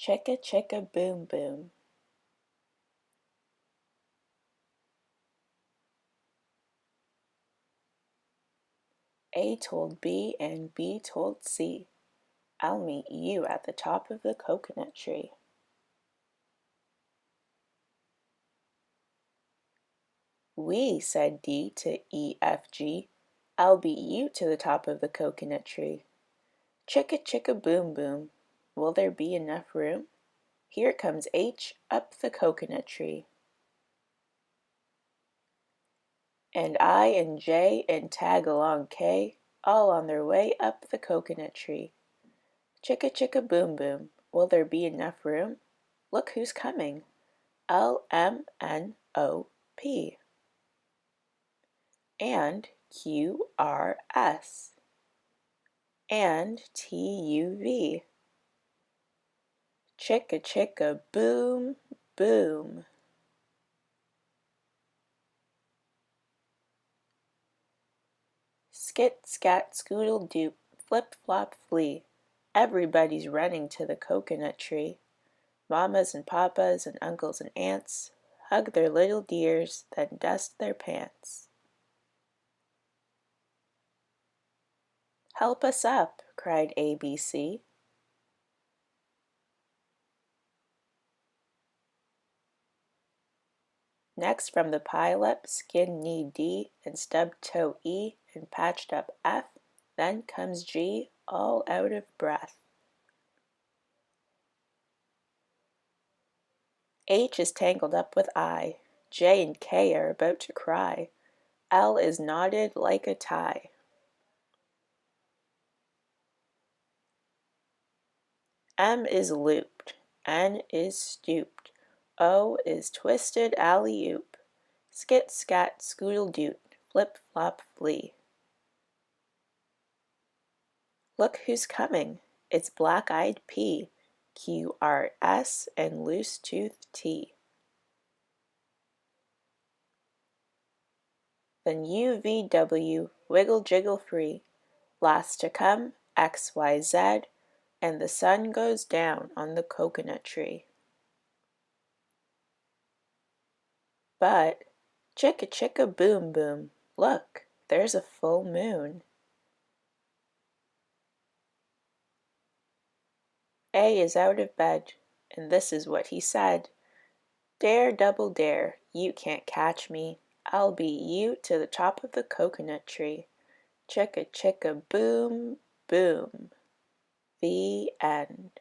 Chicka Chicka Boom Boom. A told B and B told C, "I'll meet you at the top of the coconut tree." "We," said D to E, F, G, "I'll beat you to the top of the coconut tree." Chicka Chicka Boom Boom, will there be enough room? Here comes H up the coconut tree. And I and J and tag along K, all on their way up the coconut tree. Chicka Chicka Boom Boom, will there be enough room? Look who's coming, L, M, N, O, P. And Q, R, S. And T, U, V. Chicka Chicka Boom Boom. Skit, scat, scoodle, doop, flip, flop, flee. Everybody's running to the coconut tree. Mamas and papas and uncles and aunts hug their little dears, then dust their pants. "Help us up," cried ABC. Next from the pile-up, skin knee D and stubbed toe E and patched up F, then comes G, all out of breath. H is tangled up with I, J and K are about to cry, L is knotted like a tie. M is looped, N is stooped, O is twisted alley-oop, skit, scat, scoodle, doot, flip, flop, flee. Look who's coming, it's black-eyed P, Q, R, S, and loose-toothed T. Then U, V, W, wiggle, jiggle free, last to come, X, Y, Z, and the sun goes down on the coconut tree. But, Chicka Chicka Boom Boom, look, there's a full moon. A is out of bed, and this is what he said: "Dare, double dare, you can't catch me, I'll beat you to the top of the coconut tree. Chicka Chicka Boom Boom." The end.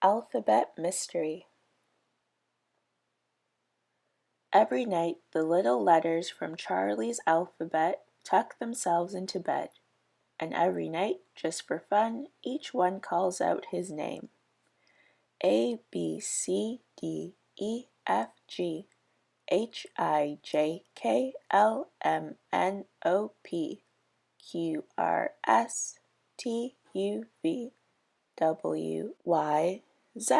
Alphabet Mystery. Every night the little letters from Charlie's alphabet tuck themselves into bed, and every night, just for fun, each one calls out his name. A, B, C, D, E, F, G, H, I, J, K, L, M, N, O, P, Q, R, S, T, U, V, W, Y, Z.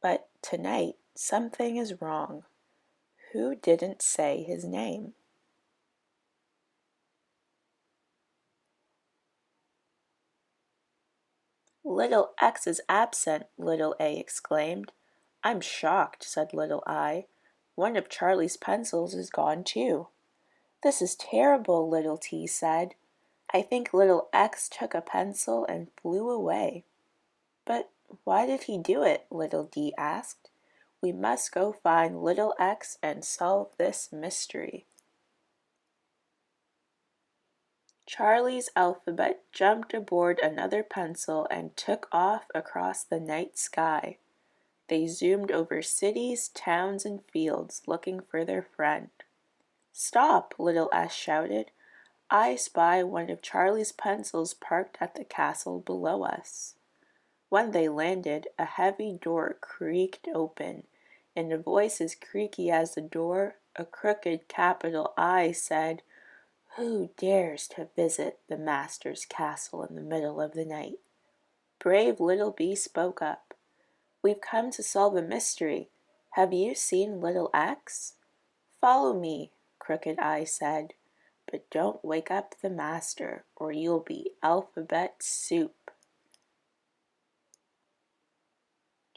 But tonight something is wrong. Who didn't say his name? Little X is absent, little A exclaimed. I'm shocked, said little I. One of Charlie's pencils is gone too. This is terrible, little T said. I think little X took a pencil and flew away. But why did he do it? Little D asked. We must go find little X and solve this mystery. Charlie's alphabet jumped aboard another pencil and took off across the night sky. They zoomed over cities, towns, and fields, looking for their friend. Stop, little S shouted. I spy one of Charlie's pencils parked at the castle below us. When they landed, a heavy door creaked open. In a voice as creaky as the door, a crooked capital I said, Who dares to visit the master's castle in the middle of the night? Brave little B spoke up. We've come to solve a mystery. Have you seen little X? Follow me, Crooked I said, but don't wake up the master, or you'll be alphabet soup.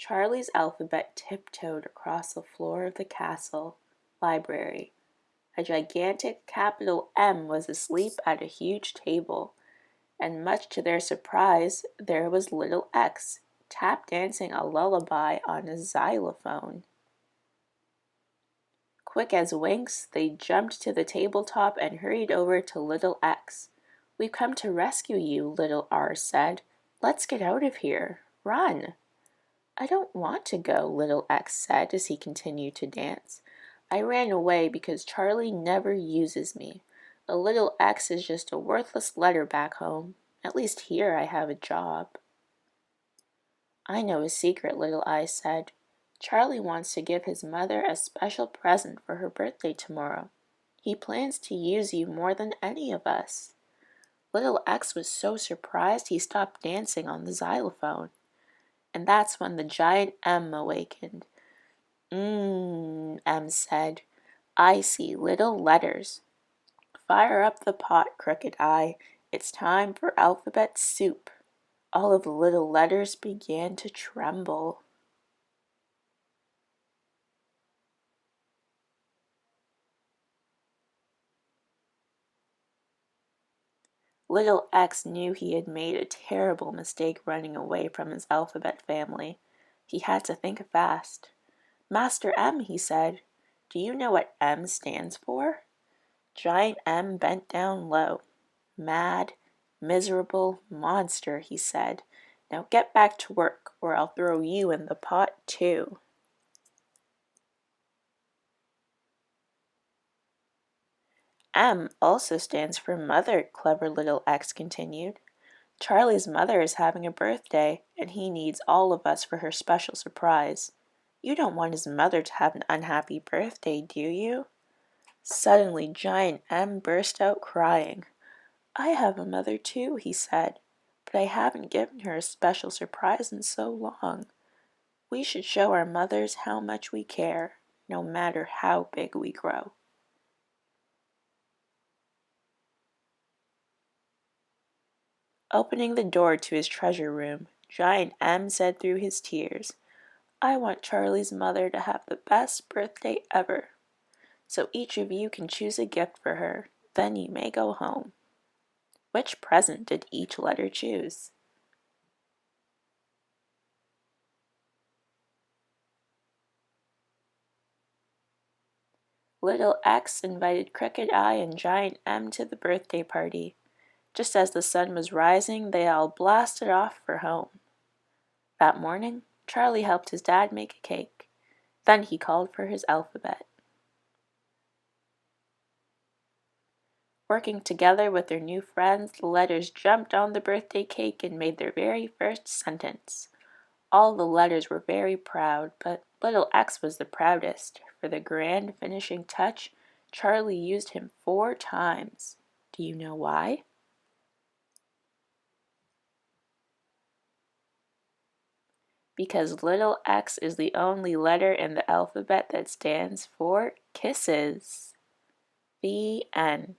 Charlie's alphabet tiptoed across the floor of the castle library. A gigantic capital M was asleep at a huge table, and much to their surprise, there was little X, tap dancing a lullaby on a xylophone. Quick as winks, they jumped to the tabletop and hurried over to little X. We've come to rescue you, little R said. Let's get out of here. Run. I don't want to go, little X said as he continued to dance. I ran away because Charlie never uses me. A little X is just a worthless letter back home. At least here I have a job. I know a secret, little I said. Charlie wants to give his mother a special present for her birthday tomorrow. He plans to use you more than any of us. Little X was so surprised he stopped dancing on the xylophone. And that's when the giant M awakened. M said. I see little letters. Fire up the pot, Crooked Eye. It's time for alphabet soup. All of the little letters began to tremble. Little X knew he had made a terrible mistake running away from his alphabet family. He had to think fast. Master M, he said, do you know what M stands for? Giant M bent down low. Mad, miserable monster, he said. Now get back to work, or I'll throw you in the pot too. M also stands for mother, clever little X continued. Charlie's mother is having a birthday, and he needs all of us for her special surprise. You don't want his mother to have an unhappy birthday, do you? Suddenly, Giant M burst out crying. I have a mother too, he said, but I haven't given her a special surprise in so long. We should show our mothers how much we care, no matter how big we grow. Opening the door to his treasure room, Giant M said through his tears, I want Charlie's mother to have the best birthday ever. So each of you can choose a gift for her, then you may go home. Which present did each letter choose? Little X invited Crooked Eye and Giant M to the birthday party. Just as the sun was rising, they all blasted off for home. That morning, Charlie helped his dad make a cake. Then he called for his alphabet. Working together with their new friends, the letters jumped on the birthday cake and made their very first sentence. All the letters were very proud, but little X was the proudest. For the grand finishing touch, Charlie used him 4 times. Do you know why? Because little X is the only letter in the alphabet that stands for kisses. The end.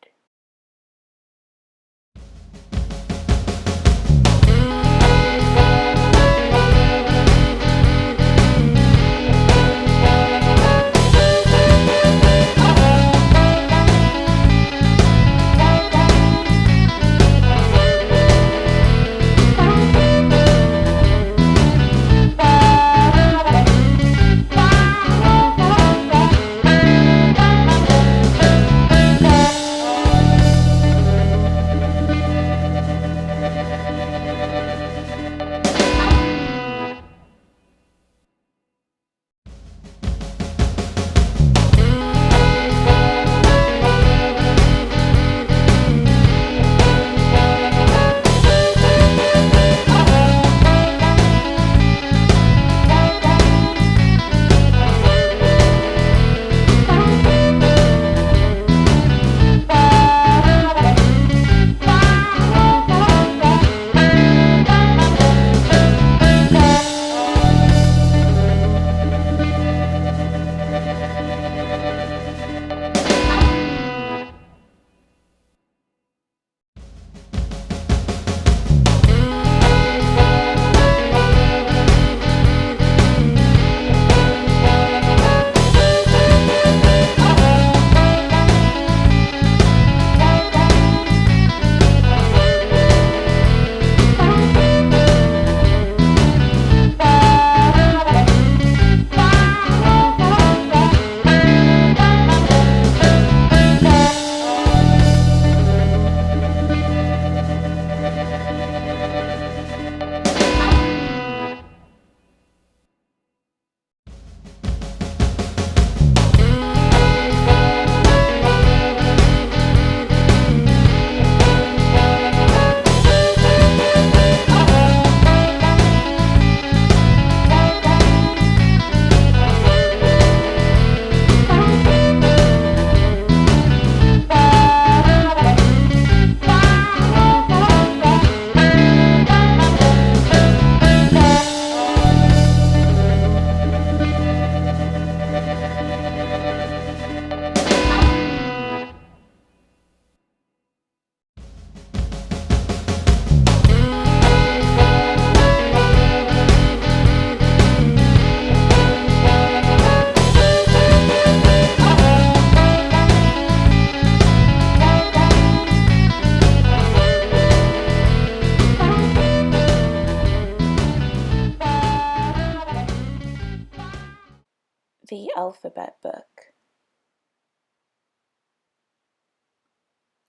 The Alphabet Book.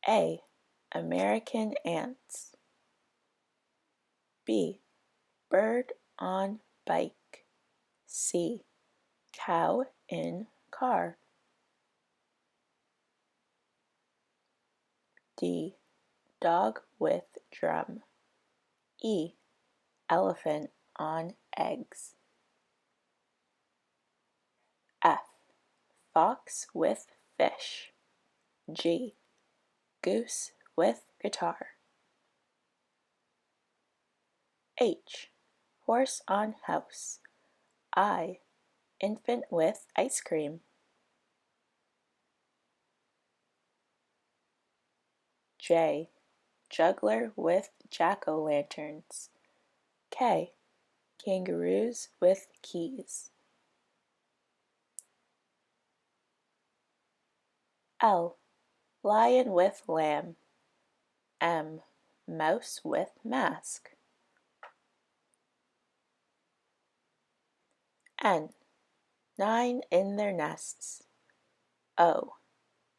A. American ants. B. Bird on bike. C. Cow in car. D. Dog with drum. E. Elephant on eggs. F. Fox with fish. G. Goose with guitar. H. Horse on house. I. Infant with ice cream. J. Juggler with jack-o'-lanterns. K. Kangaroos with keys. L. Lion with lamb. M. Mouse with mask. N. 9 in their nests. O.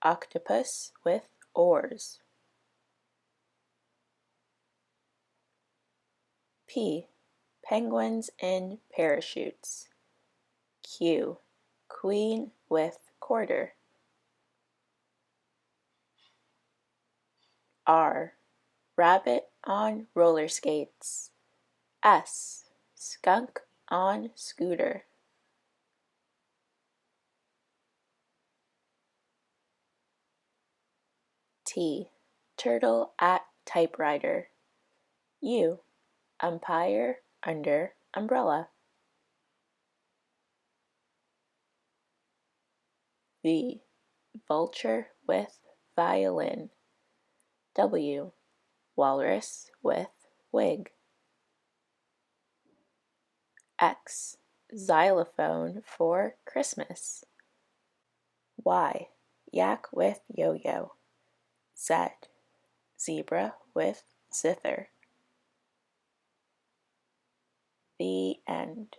Octopus with oars. P. penguins in parachutes. Q, queen with quarter. R, rabbit on roller skates. S, skunk on scooter. T, turtle at typewriter. U, umpire under umbrella. V, vulture with violin. W, walrus with wig. X, xylophone for Christmas. Y, yak with yo-yo. Z, zebra with zither. The end.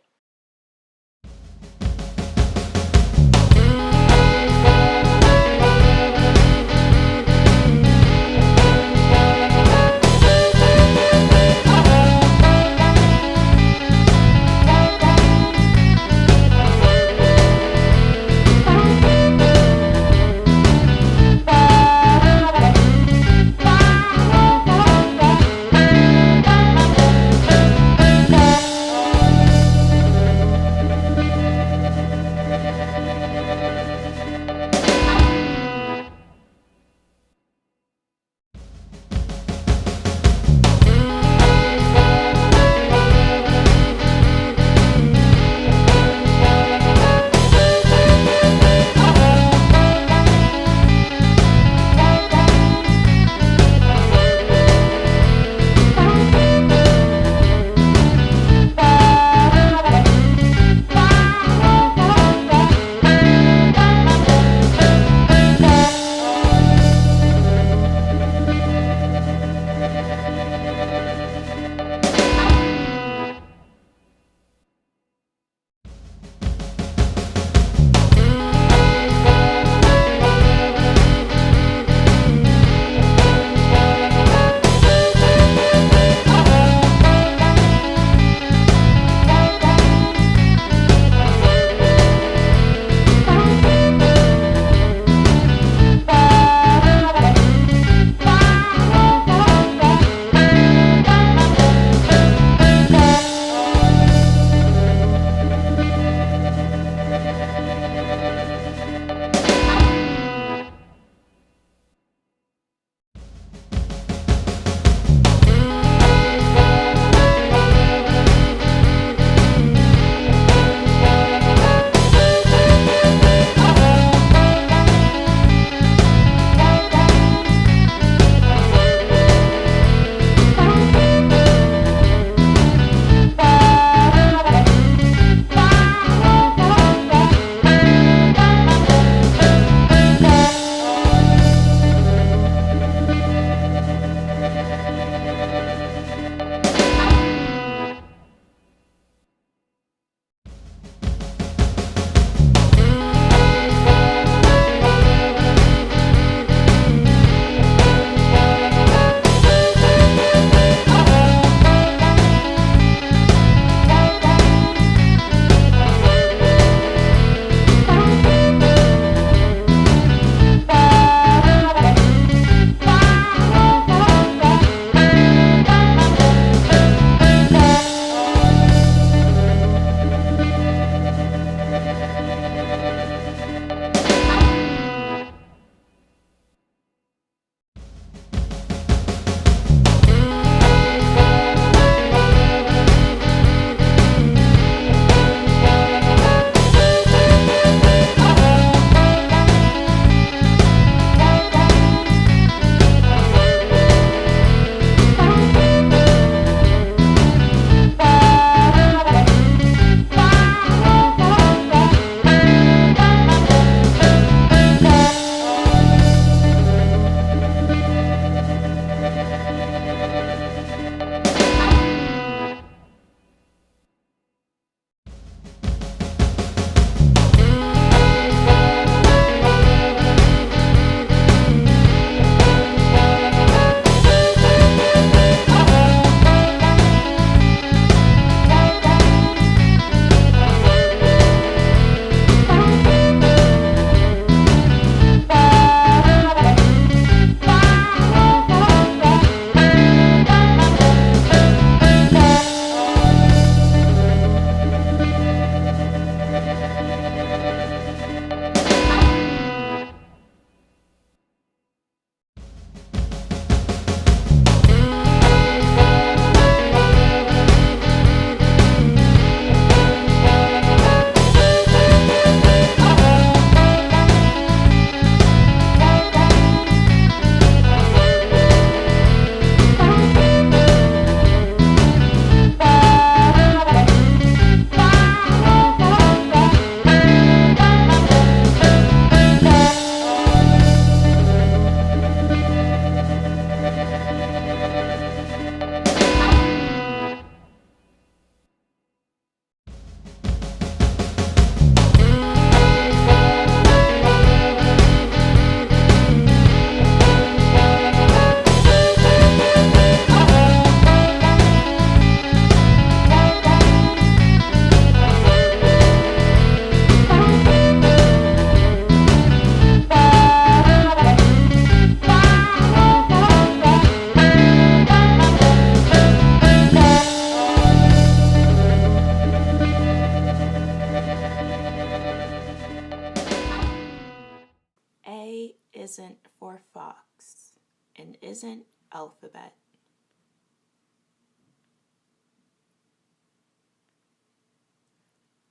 isn't for fox and isn't alphabet.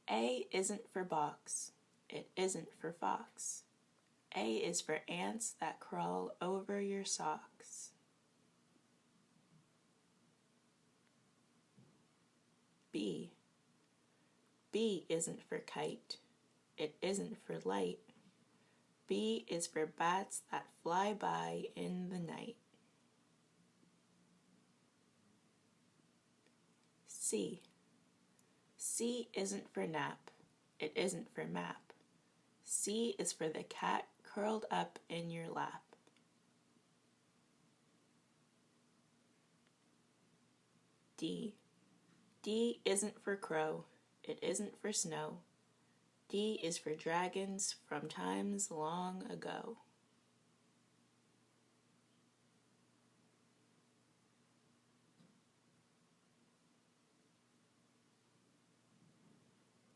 A isn't for box. It isn't for fox. A is for ants that crawl over your socks. B. B isn't for kite. It isn't for light. B is for bats that fly by in the night. C. C isn't for nap. It isn't for map. C is for the cat curled up in your lap. D. D isn't for crow. It isn't for snow. D is for dragons from times long ago.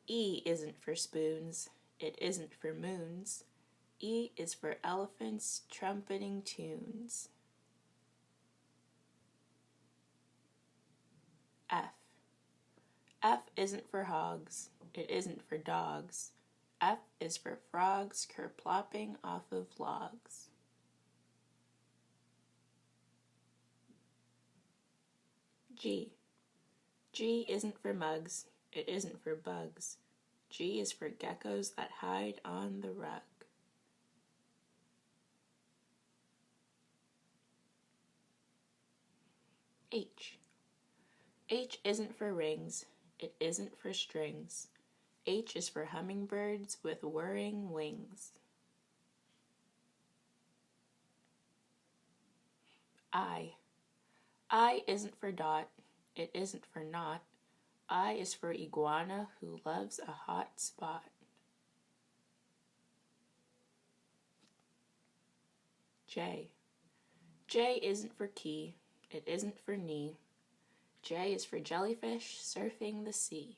E isn't for spoons. It isn't for moons. E is for elephants trumpeting tunes. F. F isn't for hogs. It isn't for dogs. F is for frogs kerplopping off of logs. G. G isn't for mugs. It isn't for bugs. G is for geckos that hide on the rug. H. H isn't for rings. It isn't for strings. H is for hummingbirds with whirring wings. I. I isn't for dot. It isn't for knot. I is for iguana who loves a hot spot. J. J isn't for key. It isn't for knee. J is for jellyfish surfing the sea.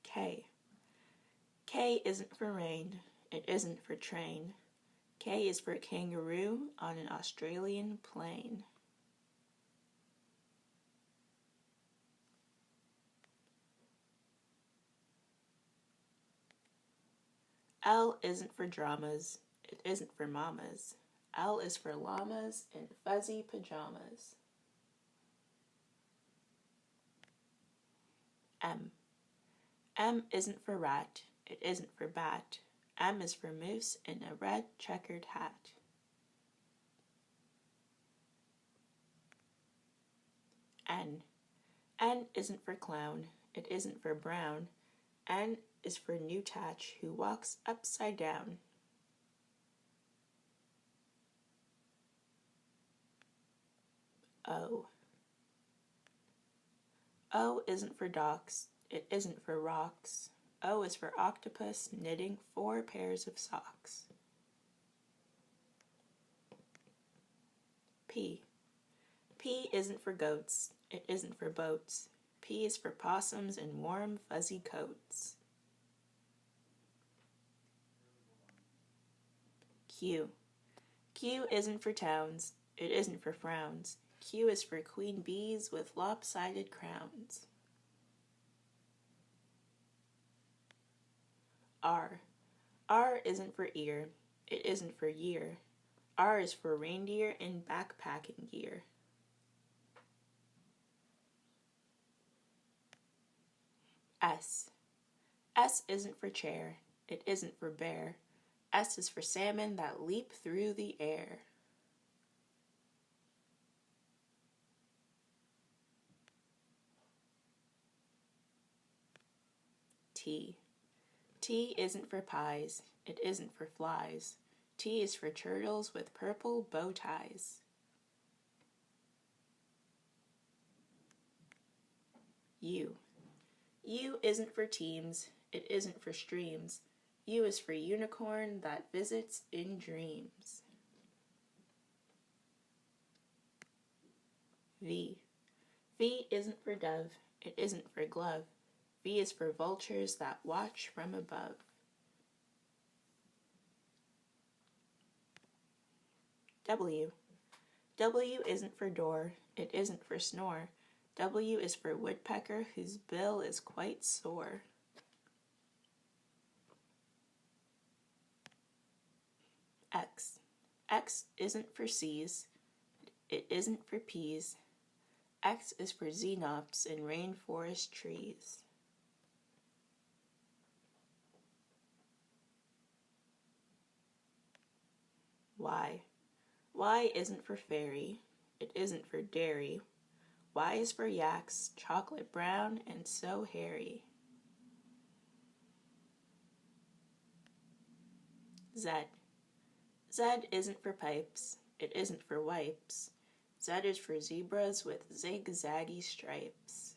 K. K isn't for rain. It isn't for train. K is for kangaroo on an Australian plain. L isn't for dramas. It isn't for mamas. L is for llamas in fuzzy pajamas. M. M isn't for rat. It isn't for bat. M is for moose in a red checkered hat. N. N isn't for clown. It isn't for brown. N is for newtatch who walks upside down. O. O isn't for docks. It isn't for rocks. O is for octopus knitting 4 pairs of socks. P. P isn't for goats. It isn't for boats. P is for possums in warm fuzzy coats. Q. Q isn't for towns. It isn't for frowns. Q is for queen bees with lopsided crowns. R. R isn't for ear. It isn't for year. R is for reindeer in backpacking gear. S. S isn't for chair. It isn't for bear. S is for salmon that leap through the air. T. T isn't for pies. It isn't for flies. T is for turtles with purple bow ties. U. U isn't for teams. It isn't for streams. U is for unicorn that visits in dreams. V. V isn't for dove. It isn't for glove. V is for vultures that watch from above. W. W isn't for door, it isn't for snore. W is for woodpecker whose bill is quite sore. X. X isn't for C's, it isn't for peas. X is for xenops in rainforest trees. Y. Y isn't for fairy, it isn't for dairy. Y is for yaks, chocolate brown and so hairy. Z. Z isn't for pipes, it isn't for wipes. Z is for zebras with zigzaggy stripes.